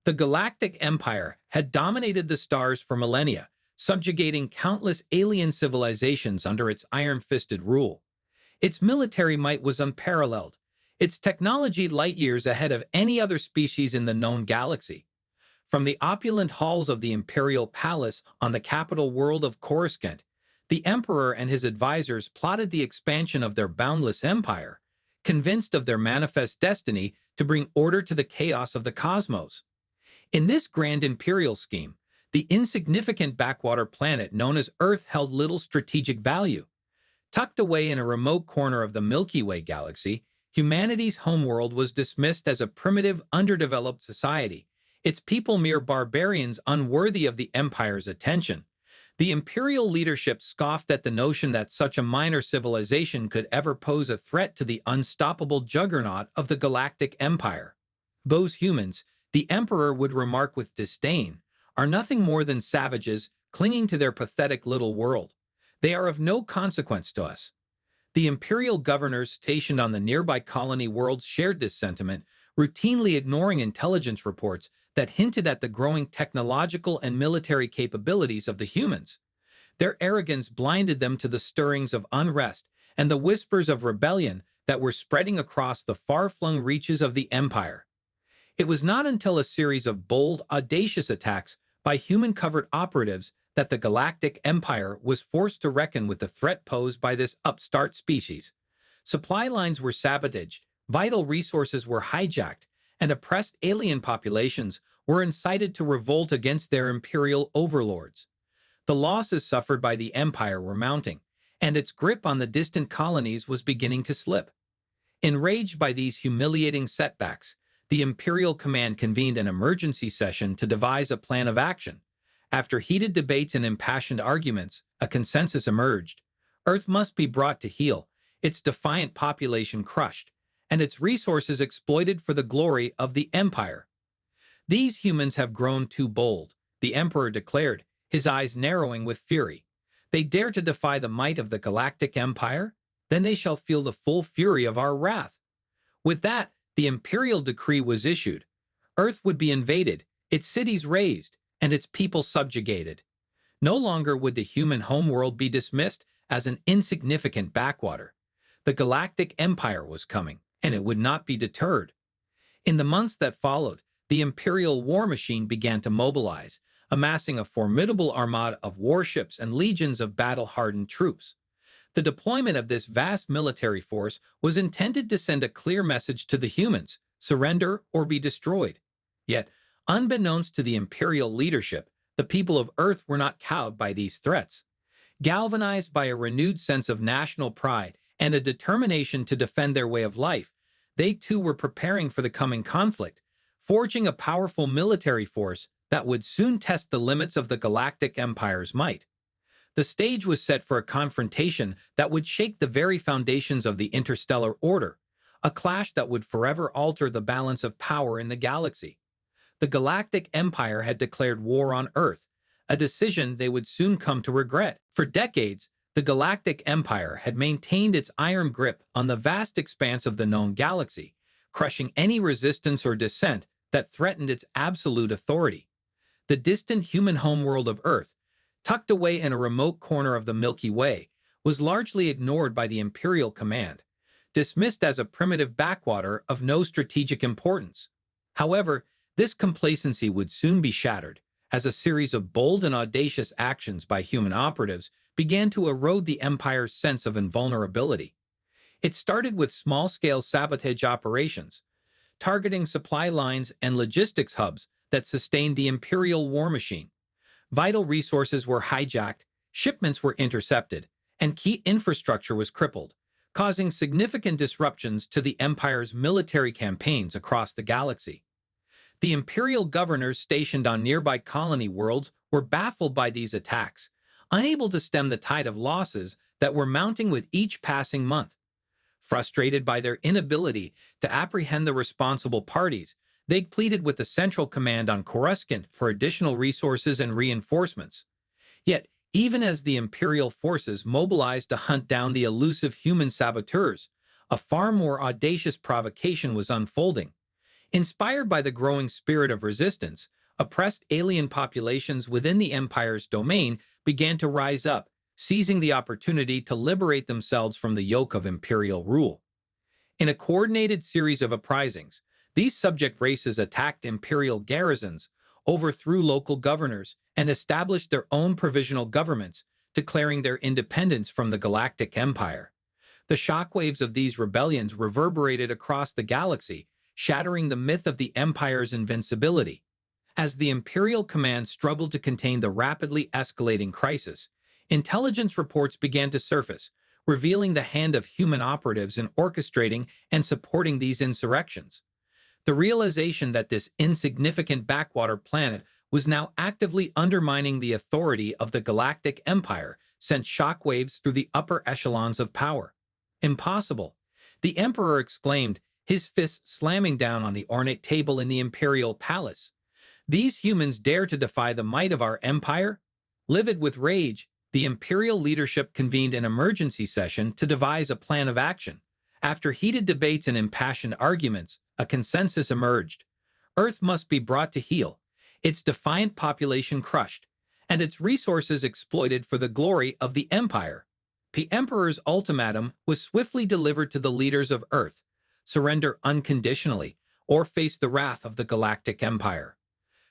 The Galactic Empire had dominated the stars for millennia, subjugating countless alien civilizations under its iron-fisted rule. Its military might was unparalleled, its technology light-years ahead of any other species in the known galaxy. From the opulent halls of the Imperial Palace on the capital world of Coruscant, the Emperor and his advisors plotted the expansion of their boundless empire, convinced of their manifest destiny to bring order to the chaos of the cosmos. In this grand imperial scheme, the insignificant backwater planet known as Earth held little strategic value. Tucked away in a remote corner of the Milky Way galaxy, humanity's homeworld was dismissed as a primitive, underdeveloped society, its people mere barbarians unworthy of the Empire's attention. The imperial leadership scoffed at the notion that such a minor civilization could ever pose a threat to the unstoppable juggernaut of the Galactic Empire. Those humans, the Emperor would remark with disdain, are nothing more than savages clinging to their pathetic little world. They are of no consequence to us. The imperial governors stationed on the nearby colony worlds shared this sentiment, routinely ignoring intelligence reports that hinted at the growing technological and military capabilities of the humans. Their arrogance blinded them to the stirrings of unrest and the whispers of rebellion that were spreading across the far-flung reaches of the Empire. It was not until a series of bold, audacious attacks by human-covered operatives that the Galactic Empire was forced to reckon with the threat posed by this upstart species. Supply lines were sabotaged, vital resources were hijacked, and oppressed alien populations were incited to revolt against their imperial overlords. The losses suffered by the Empire were mounting, and its grip on the distant colonies was beginning to slip. Enraged by these humiliating setbacks, the Imperial Command convened an emergency session to devise a plan of action. After heated debates and impassioned arguments, a consensus emerged. Earth must be brought to heel, its defiant population crushed, and its resources exploited for the glory of the Empire. These humans have grown too bold, the Emperor declared, his eyes narrowing with fury. They dare to defy the might of the Galactic Empire? Then they shall feel the full fury of our wrath. With that, the imperial decree was issued. Earth would be invaded, its cities razed, and its people subjugated. No longer would the human homeworld be dismissed as an insignificant backwater. The Galactic Empire was coming, and it would not be deterred. In the months that followed, the imperial war machine began to mobilize, amassing a formidable armada of warships and legions of battle-hardened troops. The deployment of this vast military force was intended to send a clear message to the humans: surrender or be destroyed. Yet, unbeknownst to the imperial leadership, the people of Earth were not cowed by these threats. Galvanized by a renewed sense of national pride and a determination to defend their way of life, they too were preparing for the coming conflict, forging a powerful military force that would soon test the limits of the Galactic Empire's might. The stage was set for a confrontation that would shake the very foundations of the interstellar order, a clash that would forever alter the balance of power in the galaxy. The Galactic Empire had declared war on Earth, a decision they would soon come to regret. For decades, the Galactic Empire had maintained its iron grip on the vast expanse of the known galaxy, crushing any resistance or dissent that threatened its absolute authority. The distant human homeworld of Earth, tucked away in a remote corner of the Milky Way, was largely ignored by the Imperial Command, dismissed as a primitive backwater of no strategic importance. However, this complacency would soon be shattered, as a series of bold and audacious actions by human operatives began to erode the Empire's sense of invulnerability. It started with small-scale sabotage operations, targeting supply lines and logistics hubs that sustained the Imperial war machine. Vital resources were hijacked, shipments were intercepted, and key infrastructure was crippled, causing significant disruptions to the Empire's military campaigns across the galaxy. The Imperial governors stationed on nearby colony worlds were baffled by these attacks, unable to stem the tide of losses that were mounting with each passing month. Frustrated by their inability to apprehend the responsible parties, they pleaded with the Central Command on Coruscant for additional resources and reinforcements. Yet, even as the Imperial forces mobilized to hunt down the elusive human saboteurs, a far more audacious provocation was unfolding. Inspired by the growing spirit of resistance, oppressed alien populations within the Empire's domain began to rise up, seizing the opportunity to liberate themselves from the yoke of imperial rule. In a coordinated series of uprisings, these subject races attacked imperial garrisons, overthrew local governors, and established their own provisional governments, declaring their independence from the Galactic Empire. The shockwaves of these rebellions reverberated across the galaxy, shattering the myth of the Empire's invincibility. As the Imperial Command struggled to contain the rapidly escalating crisis, intelligence reports began to surface, revealing the hand of human operatives in orchestrating and supporting these insurrections. The realization that this insignificant backwater planet was now actively undermining the authority of the Galactic Empire sent shockwaves through the upper echelons of power. Impossible, the Emperor exclaimed, his fist slamming down on the ornate table in the Imperial Palace. These humans dare to defy the might of our empire? Livid with rage, the Imperial leadership convened an emergency session to devise a plan of action. After heated debates and impassioned arguments, a consensus emerged. Earth must be brought to heel, its defiant population crushed, and its resources exploited for the glory of the Empire. The Emperor's ultimatum was swiftly delivered to the leaders of Earth: surrender unconditionally, or face the wrath of the Galactic Empire.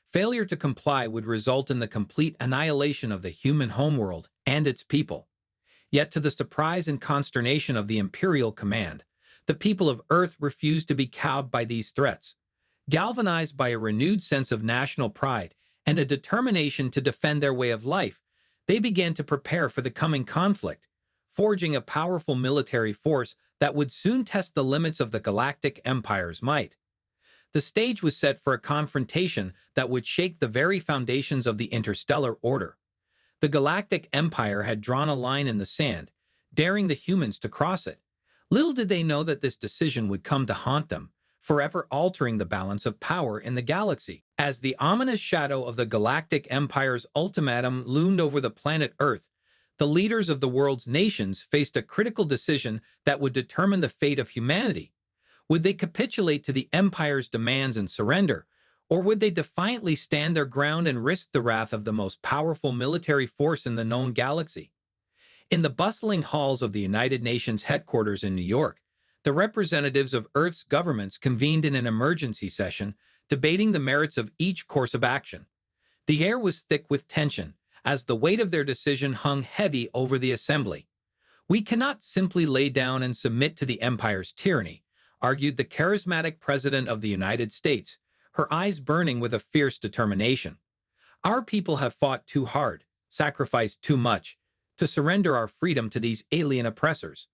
Failure to comply would result in the complete annihilation of the human homeworld and its people. Yet to the surprise and consternation of the Imperial Command, the people of Earth refused to be cowed by these threats. Galvanized by a renewed sense of national pride and a determination to defend their way of life, they began to prepare for the coming conflict, forging a powerful military force that would soon test the limits of the Galactic Empire's might. The stage was set for a confrontation that would shake the very foundations of the interstellar order. The Galactic Empire had drawn a line in the sand, daring the humans to cross it. Little did they know that this decision would come to haunt them, forever altering the balance of power in the galaxy. As the ominous shadow of the Galactic Empire's ultimatum loomed over the planet Earth, the leaders of the world's nations faced a critical decision that would determine the fate of humanity. Would they capitulate to the Empire's demands and surrender, or would they defiantly stand their ground and risk the wrath of the most powerful military force in the known galaxy? In the bustling halls of the United Nations headquarters in New York, the representatives of Earth's governments convened in an emergency session, debating the merits of each course of action. The air was thick with tension, as the weight of their decision hung heavy over the assembly. "We cannot simply lay down and submit to the Empire's tyranny," argued the charismatic President of the United States, her eyes burning with a fierce determination. "Our people have fought too hard, sacrificed too much, to surrender our freedom to these alien oppressors."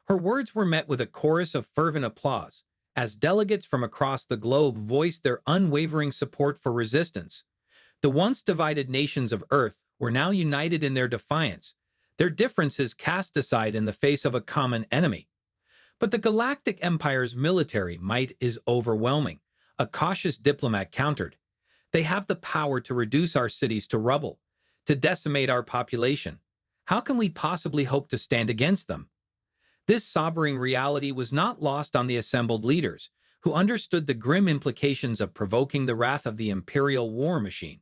Her words were met with a chorus of fervent applause, as delegates from across the globe voiced their unwavering support for resistance. The once divided nations of Earth were now united in their defiance, their differences cast aside in the face of a common enemy. "But the Galactic Empire's military might is overwhelming," a cautious diplomat countered. "They have the power to reduce our cities to rubble, to decimate our population. How can we possibly hope to stand against them?" This sobering reality was not lost on the assembled leaders, who understood the grim implications of provoking the wrath of the imperial war machine.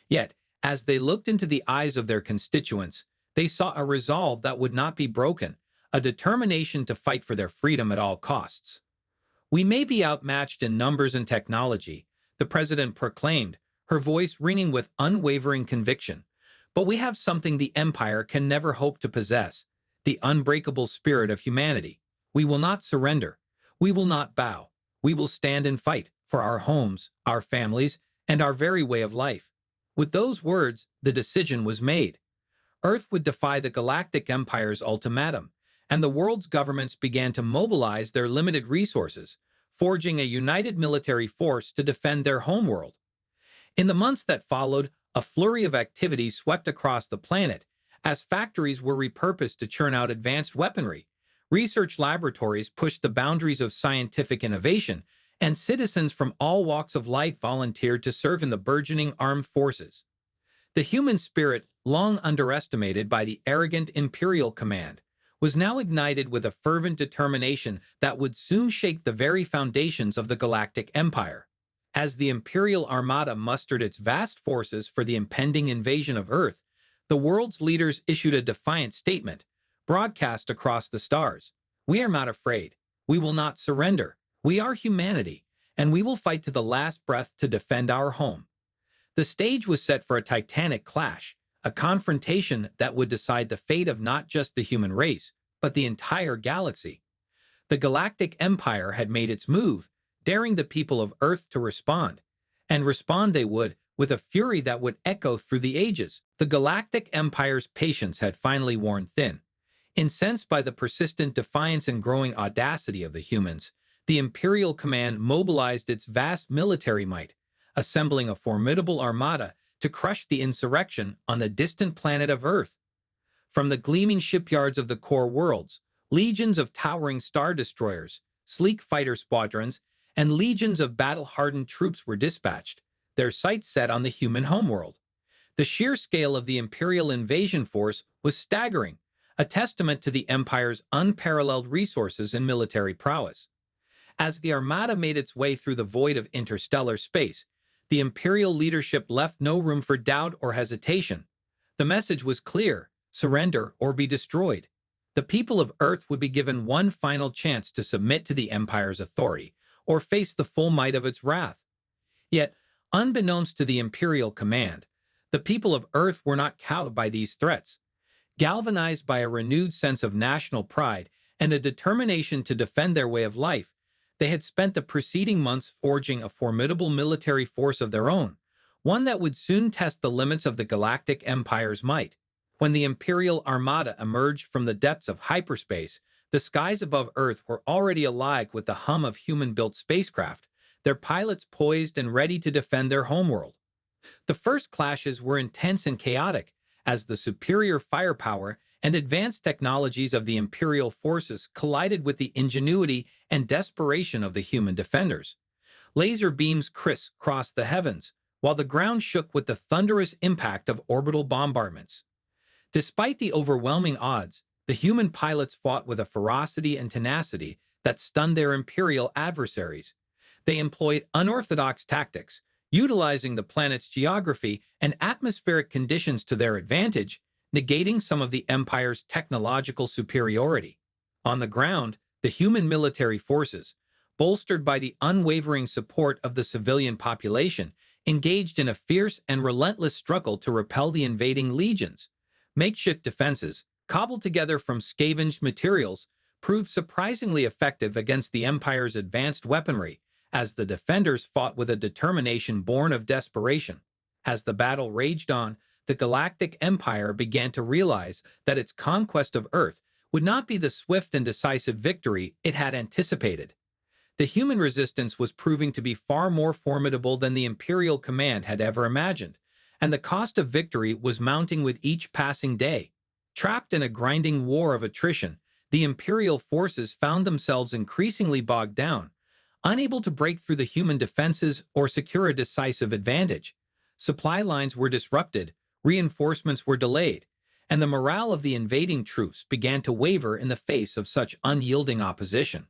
Yet, as they looked into the eyes of their constituents, they saw a resolve that would not be broken, a determination to fight for their freedom at all costs. "We may be outmatched in numbers and technology," the president proclaimed, her voice ringing with unwavering conviction, "but we have something the Empire can never hope to possess: the unbreakable spirit of humanity. We will not surrender. We will not bow. We will stand and fight for our homes, our families, and our very way of life." With those words, the decision was made. Earth would defy the Galactic Empire's ultimatum, and the world's governments began to mobilize their limited resources, forging a united military force to defend their homeworld. In the months that followed, a flurry of activity swept across the planet, as factories were repurposed to churn out advanced weaponry, research laboratories pushed the boundaries of scientific innovation, and citizens from all walks of life volunteered to serve in the burgeoning armed forces. The human spirit, long underestimated by the arrogant imperial command, was now ignited with a fervent determination that would soon shake the very foundations of the Galactic Empire. As the Imperial Armada mustered its vast forces for the impending invasion of Earth, the world's leaders issued a defiant statement, broadcast across the stars. "We are not afraid. We will not surrender. We are humanity, and we will fight to the last breath to defend our home." The stage was set for a titanic clash, a confrontation that would decide the fate of not just the human race, but the entire galaxy. The Galactic Empire had made its move, daring the people of Earth to respond. And respond they would, with a fury that would echo through the ages. The Galactic Empire's patience had finally worn thin. Incensed by the persistent defiance and growing audacity of the humans, the Imperial Command mobilized its vast military might, assembling a formidable armada to crush the insurrection on the distant planet of Earth. From the gleaming shipyards of the core worlds, legions of towering star destroyers, sleek fighter squadrons, and legions of battle-hardened troops were dispatched, their sights set on the human homeworld. The sheer scale of the Imperial invasion force was staggering, a testament to the Empire's unparalleled resources and military prowess. As the Armada made its way through the void of interstellar space, the Imperial leadership left no room for doubt or hesitation. The message was clear: surrender or be destroyed. The people of Earth would be given one final chance to submit to the Empire's authority, or face the full might of its wrath. Yet, unbeknownst to the Imperial command, the people of Earth were not cowed by these threats. Galvanized by a renewed sense of national pride and a determination to defend their way of life, they had spent the preceding months forging a formidable military force of their own, one that would soon test the limits of the Galactic Empire's might. When the Imperial Armada emerged from the depths of hyperspace, the skies above Earth were already alive with the hum of human-built spacecraft, their pilots poised and ready to defend their homeworld. The first clashes were intense and chaotic, as the superior firepower and advanced technologies of the Imperial forces collided with the ingenuity and desperation of the human defenders. Laser beams crisscrossed the heavens, while the ground shook with the thunderous impact of orbital bombardments. Despite the overwhelming odds, the human pilots fought with a ferocity and tenacity that stunned their Imperial adversaries. They employed unorthodox tactics, utilizing the planet's geography and atmospheric conditions to their advantage, negating some of the Empire's technological superiority. On the ground, the human military forces, bolstered by the unwavering support of the civilian population, engaged in a fierce and relentless struggle to repel the invading legions. Makeshift defenses, cobbled together from scavenged materials, proved surprisingly effective against the Empire's advanced weaponry, as the defenders fought with a determination born of desperation. As the battle raged on, the Galactic Empire began to realize that its conquest of Earth would not be the swift and decisive victory it had anticipated. The human resistance was proving to be far more formidable than the Imperial command had ever imagined, and the cost of victory was mounting with each passing day. Trapped in a grinding war of attrition, the Imperial forces found themselves increasingly bogged down, unable to break through the human defenses or secure a decisive advantage. Supply lines were disrupted, reinforcements were delayed, and the morale of the invading troops began to waver in the face of such unyielding opposition.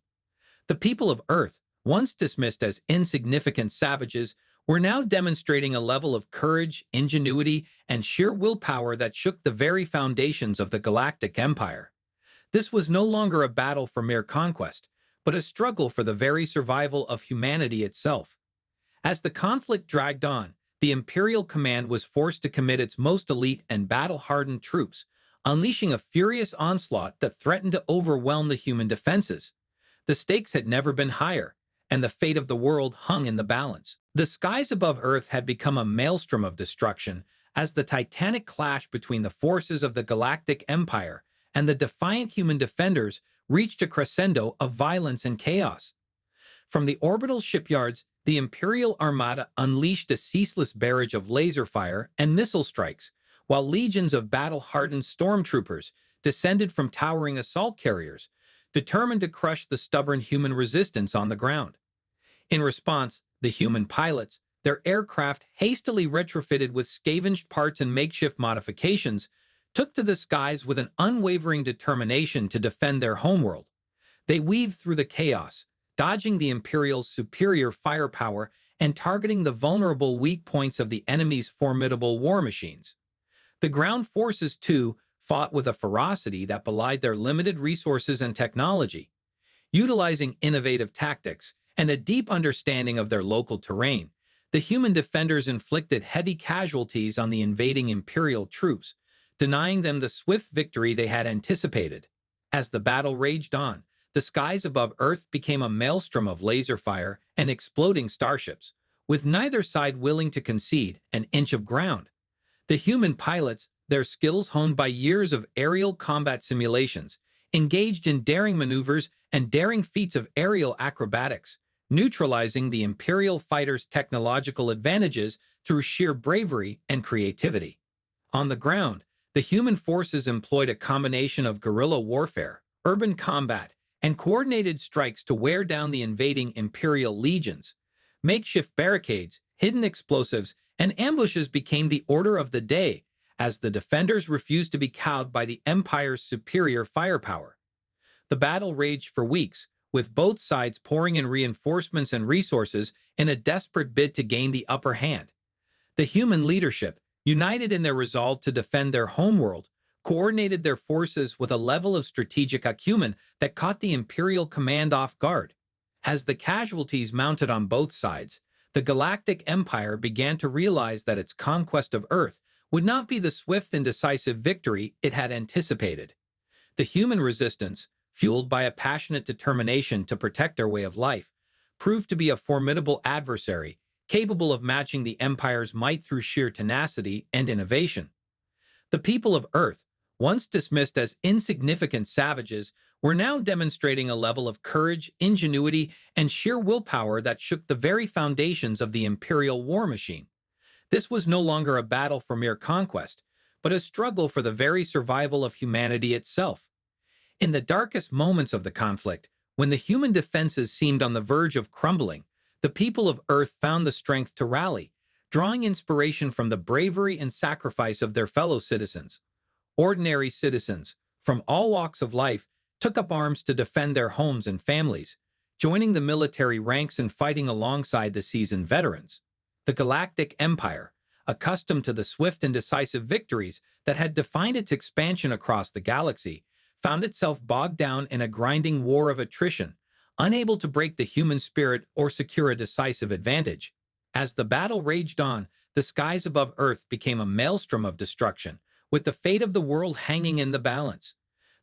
The people of Earth, once dismissed as insignificant savages, were now demonstrating a level of courage, ingenuity, and sheer willpower that shook the very foundations of the Galactic Empire. This was no longer a battle for mere conquest, but a struggle for the very survival of humanity itself. As the conflict dragged on, the Imperial command was forced to commit its most elite and battle-hardened troops, unleashing a furious onslaught that threatened to overwhelm the human defenses. The stakes had never been higher, and the fate of the world hung in the balance. The skies above Earth had become a maelstrom of destruction as the titanic clash between the forces of the Galactic Empire and the defiant human defenders reached a crescendo of violence and chaos. From the orbital shipyards, the Imperial Armada unleashed a ceaseless barrage of laser fire and missile strikes, while legions of battle-hardened stormtroopers descended from towering assault carriers, determined to crush the stubborn human resistance on the ground. In response, the human pilots, their aircraft hastily retrofitted with scavenged parts and makeshift modifications, took to the skies with an unwavering determination to defend their homeworld. They weaved through the chaos, dodging the Imperial's superior firepower and targeting the vulnerable weak points of the enemy's formidable war machines. The ground forces, too, fought with a ferocity that belied their limited resources and technology. Utilizing innovative tactics and a deep understanding of their local terrain, the human defenders inflicted heavy casualties on the invading Imperial troops, denying them the swift victory they had anticipated. As the battle raged on, the skies above Earth became a maelstrom of laser fire and exploding starships, with neither side willing to concede an inch of ground. The human pilots, their skills honed by years of aerial combat simulations, engaged in daring maneuvers and daring feats of aerial acrobatics, neutralizing the Imperial fighters' technological advantages through sheer bravery and creativity. On the ground, the human forces employed a combination of guerrilla warfare, urban combat, and coordinated strikes to wear down the invading Imperial legions. Makeshift barricades, hidden explosives, and ambushes became the order of the day as the defenders refused to be cowed by the Empire's superior firepower. The battle raged for weeks, with both sides pouring in reinforcements and resources in a desperate bid to gain the upper hand. The human leadership, united in their resolve to defend their homeworld, coordinated their forces with a level of strategic acumen that caught the Imperial command off guard. As the casualties mounted on both sides, the Galactic Empire began to realize that its conquest of Earth would not be the swift and decisive victory it had anticipated. The human resistance, fueled by a passionate determination to protect their way of life, proved to be a formidable adversary, capable of matching the Empire's might through sheer tenacity and innovation. The people of Earth, once dismissed as insignificant savages, were now demonstrating a level of courage, ingenuity, and sheer willpower that shook the very foundations of the Imperial war machine. This was no longer a battle for mere conquest, but a struggle for the very survival of humanity itself. In the darkest moments of the conflict, when the human defenses seemed on the verge of crumbling, the people of Earth found the strength to rally, drawing inspiration from the bravery and sacrifice of their fellow citizens. Ordinary citizens, from all walks of life, took up arms to defend their homes and families, joining the military ranks and fighting alongside the seasoned veterans. The Galactic Empire, accustomed to the swift and decisive victories that had defined its expansion across the galaxy, found itself bogged down in a grinding war of attrition, unable to break the human spirit or secure a decisive advantage. As the battle raged on, the skies above Earth became a maelstrom of destruction, with the fate of the world hanging in the balance.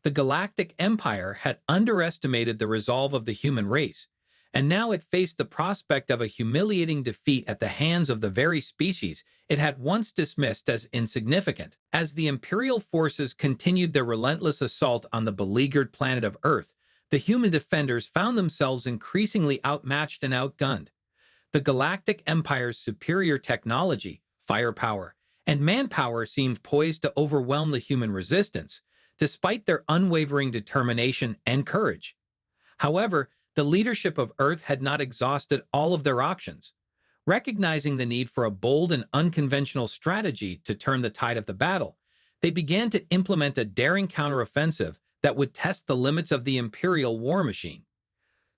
The Galactic Empire had underestimated the resolve of the human race, and now it faced the prospect of a humiliating defeat at the hands of the very species it had once dismissed as insignificant. As the Imperial forces continued their relentless assault on the beleaguered planet of Earth, the human defenders found themselves increasingly outmatched and outgunned. The Galactic Empire's superior technology, firepower, and manpower seemed poised to overwhelm the human resistance, despite their unwavering determination and courage. However, the leadership of Earth had not exhausted all of their options. Recognizing the need for a bold and unconventional strategy to turn the tide of the battle, they began to implement a daring counteroffensive that would test the limits of the Imperial war machine.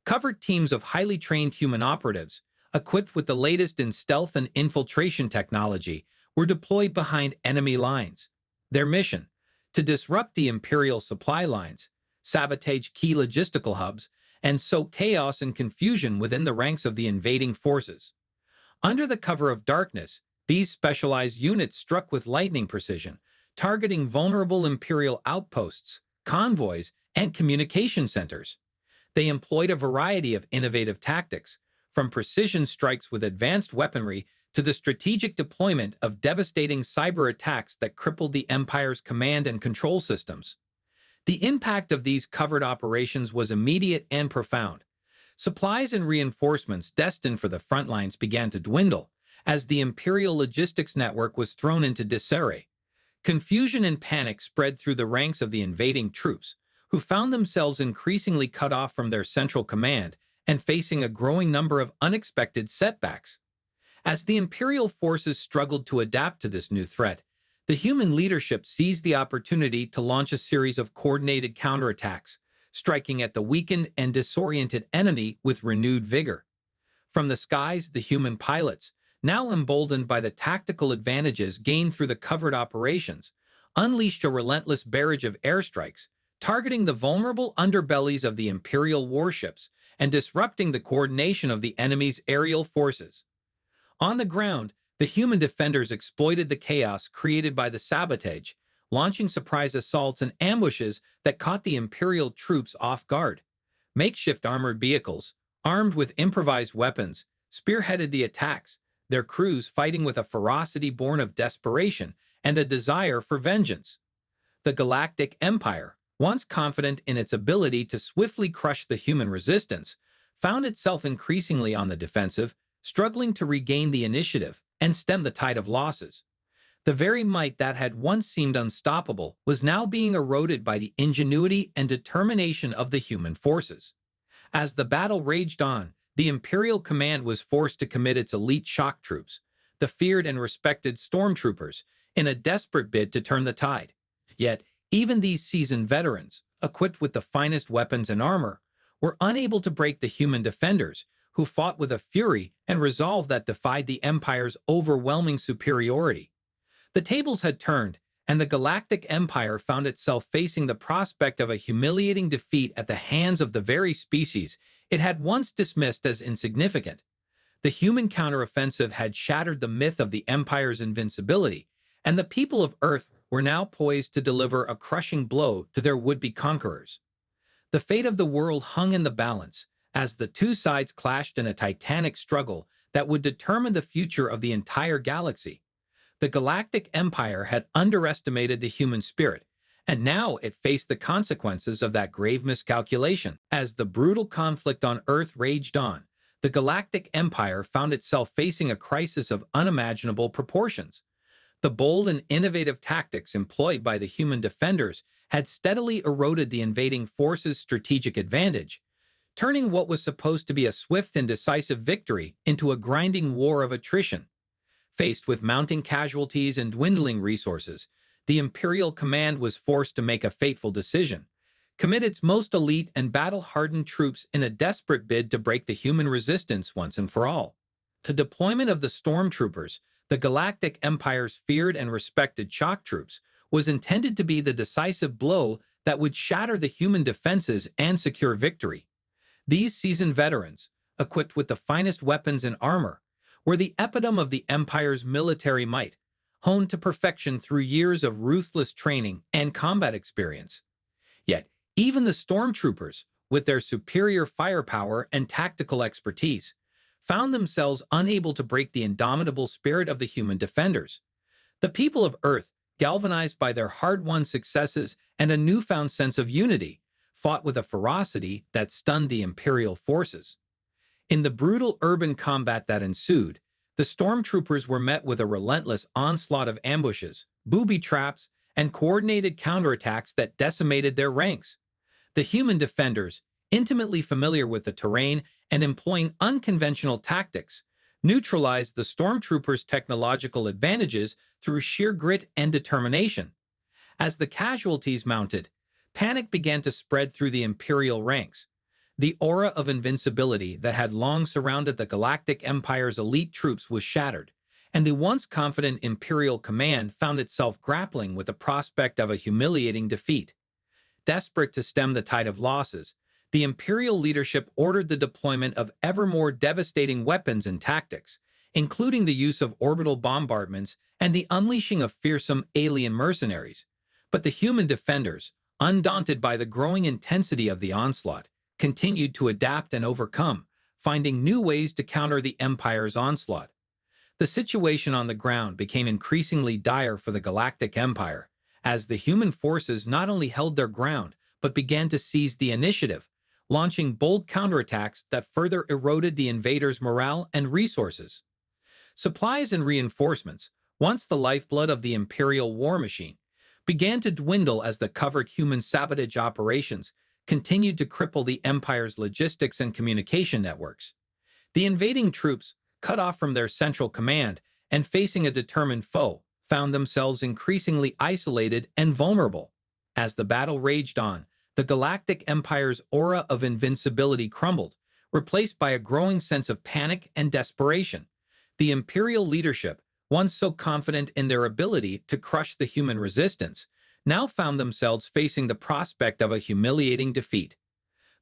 Covert teams of highly trained human operatives, equipped with the latest in stealth and infiltration technology, were deployed behind enemy lines. Their mission: to disrupt the Imperial supply lines, sabotage key logistical hubs, and sow chaos and confusion within the ranks of the invading forces. Under the cover of darkness, these specialized units struck with lightning precision, targeting vulnerable Imperial outposts, convoys, and communication centers. They employed a variety of innovative tactics, from precision strikes with advanced weaponry to the strategic deployment of devastating cyber attacks that crippled the Empire's command and control systems. The impact of these covert operations was immediate and profound. Supplies and reinforcements destined for the front lines began to dwindle as the Imperial logistics network was thrown into disarray. Confusion and panic spread through the ranks of the invading troops, who found themselves increasingly cut off from their central command and facing a growing number of unexpected setbacks. As the Imperial forces struggled to adapt to this new threat, The human leadership seized the opportunity to launch a series of coordinated counterattacks, striking at the weakened and disoriented enemy with renewed vigor. From the skies, the human pilots, now emboldened by the tactical advantages gained through the covert operations, unleashed a relentless barrage of airstrikes, targeting the vulnerable underbellies of the Imperial warships and disrupting the coordination of the enemy's aerial forces. On the ground, the human defenders exploited the chaos created by the sabotage, launching surprise assaults and ambushes that caught the Imperial troops off guard. Makeshift armored vehicles, armed with improvised weapons, spearheaded the attacks, their crews fighting with a ferocity born of desperation and a desire for vengeance. The Galactic Empire, once confident in its ability to swiftly crush the human resistance, found itself increasingly on the defensive, struggling to regain the initiative and stem the tide of losses. The very might that had once seemed unstoppable was now being eroded by the ingenuity and determination of the human forces. As the battle raged on, the Imperial command was forced to commit its elite shock troops, the feared and respected stormtroopers, in a desperate bid to turn the tide. Yet, even these seasoned veterans, equipped with the finest weapons and armor, were unable to break the human defenders, who fought with a fury and resolve that defied the Empire's overwhelming superiority. The tables had turned, and the Galactic Empire found itself facing the prospect of a humiliating defeat at the hands of the very species it had once dismissed as insignificant. The human counteroffensive had shattered the myth of the Empire's invincibility, and the people of Earth were now poised to deliver a crushing blow to their would-be conquerors. The fate of the world hung in the balance, as the two sides clashed in a titanic struggle that would determine the future of the entire galaxy. The Galactic Empire had underestimated the human spirit, and now it faced the consequences of that grave miscalculation. As the brutal conflict on Earth raged on, the Galactic Empire found itself facing a crisis of unimaginable proportions. The bold and innovative tactics employed by the human defenders had steadily eroded the invading forces' strategic advantage, turning what was supposed to be a swift and decisive victory into a grinding war of attrition. Faced with mounting casualties and dwindling resources, the Imperial command was forced to make a fateful decision: commit its most elite and battle-hardened troops in a desperate bid to break the human resistance once and for all. The deployment of the stormtroopers, the Galactic Empire's feared and respected shock troops, was intended to be the decisive blow that would shatter the human defenses and secure victory. These seasoned veterans, equipped with the finest weapons and armor, were the epitome of the Empire's military might, honed to perfection through years of ruthless training and combat experience. Yet, even the stormtroopers, with their superior firepower and tactical expertise, found themselves unable to break the indomitable spirit of the human defenders. The people of Earth, galvanized by their hard-won successes and a newfound sense of unity, fought with a ferocity that stunned the Imperial forces. In the brutal urban combat that ensued, the stormtroopers were met with a relentless onslaught of ambushes, booby traps, and coordinated counterattacks that decimated their ranks. The human defenders, intimately familiar with the terrain and employing unconventional tactics, neutralized the stormtroopers' technological advantages through sheer grit and determination. As the casualties mounted, panic began to spread through the Imperial ranks. The aura of invincibility that had long surrounded the Galactic Empire's elite troops was shattered, and the once confident Imperial command found itself grappling with the prospect of a humiliating defeat. Desperate to stem the tide of losses, the Imperial leadership ordered the deployment of ever more devastating weapons and tactics, including the use of orbital bombardments and the unleashing of fearsome alien mercenaries. But the human defenders, undaunted by the growing intensity of the onslaught, continued to adapt and overcome, finding new ways to counter the Empire's onslaught. The situation on the ground became increasingly dire for the Galactic Empire, as the human forces not only held their ground, but began to seize the initiative, launching bold counterattacks that further eroded the invaders' morale and resources. Supplies and reinforcements, once the lifeblood of the Imperial war machine, began to dwindle as the covert human sabotage operations continued to cripple the Empire's logistics and communication networks. The invading troops, cut off from their central command and facing a determined foe, found themselves increasingly isolated and vulnerable. As the battle raged on, the Galactic Empire's aura of invincibility crumbled, replaced by a growing sense of panic and desperation. The Imperial leadership, once so confident in their ability to crush the human resistance, now found themselves facing the prospect of a humiliating defeat.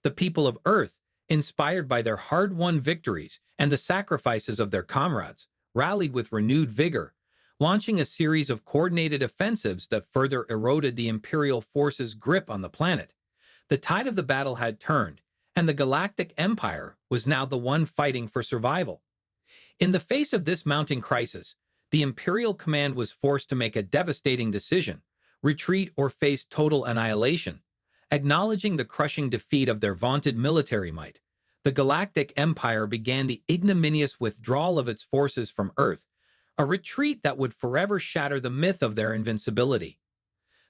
The people of Earth, inspired by their hard-won victories and the sacrifices of their comrades, rallied with renewed vigor, launching a series of coordinated offensives that further eroded the Imperial forces' grip on the planet. The tide of the battle had turned, and the Galactic Empire was now the one fighting for survival. In the face of this mounting crisis, the Imperial command was forced to make a devastating decision: retreat or face total annihilation. Acknowledging the crushing defeat of their vaunted military might, the Galactic Empire began the ignominious withdrawal of its forces from Earth, a retreat that would forever shatter the myth of their invincibility.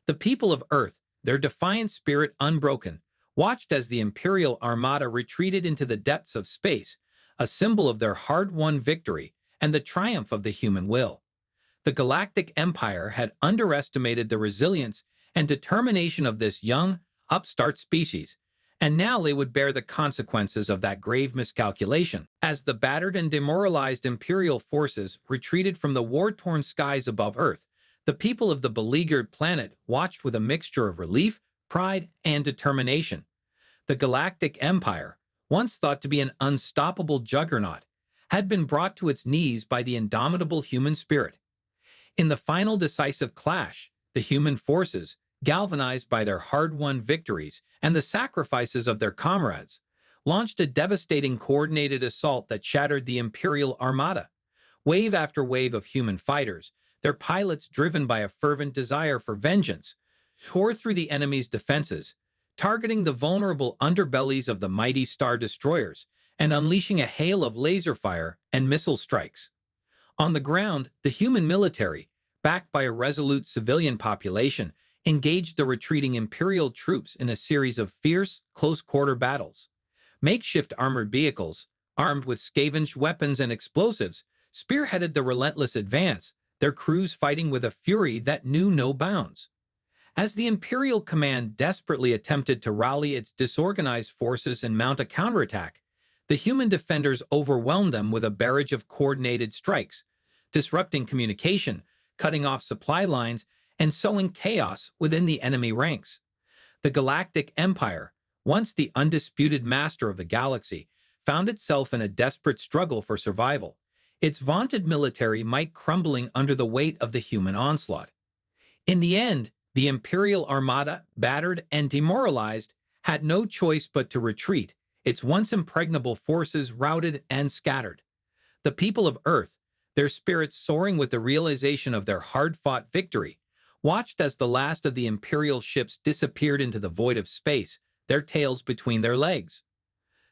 The people of Earth, their defiant spirit unbroken, watched as the Imperial Armada retreated into the depths of space, a symbol of their hard-won victory and the triumph of the human will. The Galactic Empire had underestimated the resilience and determination of this young, upstart species, and now they would bear the consequences of that grave miscalculation. As the battered and demoralized Imperial forces retreated from the war-torn skies above Earth, the people of the beleaguered planet watched with a mixture of relief, pride, and determination. The Galactic Empire, once thought to be an unstoppable juggernaut, had been brought to its knees by the indomitable human spirit. In the final decisive clash, the human forces, galvanized by their hard-won victories and the sacrifices of their comrades, launched a devastating coordinated assault that shattered the Imperial Armada. Wave after wave of human fighters, their pilots driven by a fervent desire for vengeance, tore through the enemy's defenses, targeting the vulnerable underbellies of the mighty Star Destroyers and unleashing a hail of laser fire and missile strikes. On the ground, the human military, backed by a resolute civilian population, engaged the retreating Imperial troops in a series of fierce, close-quarter battles. Makeshift armored vehicles, armed with scavenged weapons and explosives, spearheaded the relentless advance, their crews fighting with a fury that knew no bounds. As the Imperial command desperately attempted to rally its disorganized forces and mount a counterattack, the human defenders overwhelmed them with a barrage of coordinated strikes, disrupting communication, cutting off supply lines, and sowing chaos within the enemy ranks. The Galactic Empire, once the undisputed master of the galaxy, found itself in a desperate struggle for survival, its vaunted military might crumbling under the weight of the human onslaught. In the end, the Imperial Armada, battered and demoralized, had no choice but to retreat, its once impregnable forces routed and scattered. The people of Earth, their spirits soaring with the realization of their hard-fought victory, watched as the last of the Imperial ships disappeared into the void of space, their tails between their legs.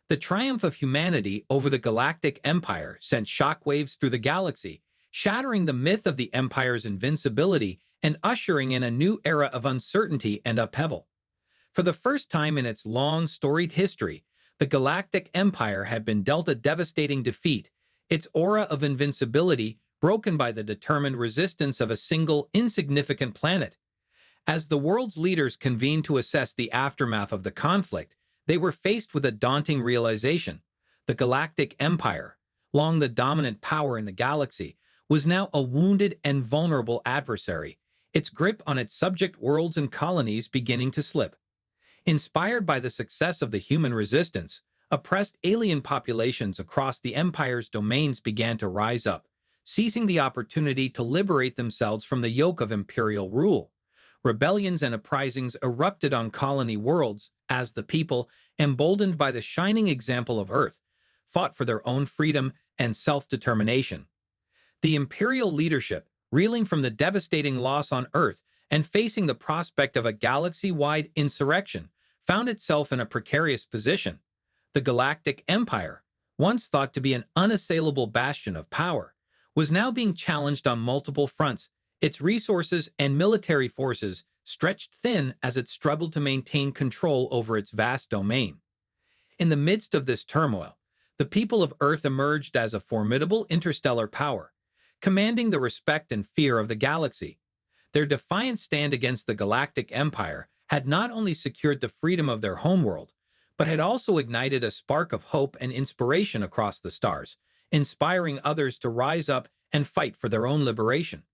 The triumph of humanity over the Galactic Empire sent shockwaves through the galaxy, shattering the myth of the Empire's invincibility and ushering in a new era of uncertainty and upheaval. For the first time in its long, storied history, the Galactic Empire had been dealt a devastating defeat, its aura of invincibility broken by the determined resistance of a single, insignificant planet. As the world's leaders convened to assess the aftermath of the conflict, they were faced with a daunting realization. The Galactic Empire, long the dominant power in the galaxy, was now a wounded and vulnerable adversary, its grip on its subject worlds and colonies beginning to slip. Inspired by the success of the human resistance, oppressed alien populations across the Empire's domains began to rise up, seizing the opportunity to liberate themselves from the yoke of imperial rule. Rebellions and uprisings erupted on colony worlds as the people, emboldened by the shining example of Earth, fought for their own freedom and self-determination. The imperial leadership, reeling from the devastating loss on Earth and facing the prospect of a galaxy-wide insurrection, found itself in a precarious position. The Galactic Empire, once thought to be an unassailable bastion of power, was now being challenged on multiple fronts, its resources and military forces stretched thin as it struggled to maintain control over its vast domain. In the midst of this turmoil, the people of Earth emerged as a formidable interstellar power, commanding the respect and fear of the galaxy. Their defiant stand against the Galactic Empire had not only secured the freedom of their homeworld, but had also ignited a spark of hope and inspiration across the stars, inspiring others to rise up and fight for their own liberation.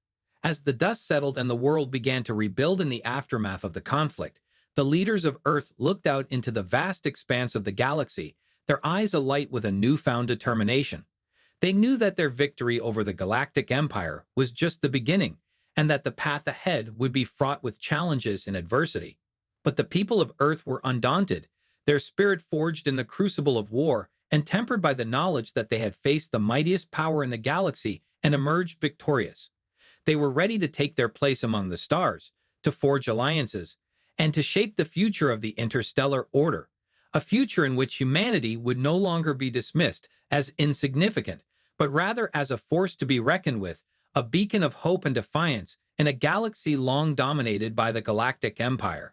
As the dust settled and the world began to rebuild in the aftermath of the conflict, the leaders of Earth looked out into the vast expanse of the galaxy, their eyes alight with a newfound determination. They knew that their victory over the Galactic Empire was just the beginning, and that the path ahead would be fraught with challenges and adversity. But the people of Earth were undaunted, their spirit forged in the crucible of war and tempered by the knowledge that they had faced the mightiest power in the galaxy and emerged victorious. They were ready to take their place among the stars, to forge alliances, and to shape the future of the interstellar order, a future in which humanity would no longer be dismissed as insignificant, but rather as a force to be reckoned with, a beacon of hope and defiance in a galaxy long dominated by the Galactic Empire.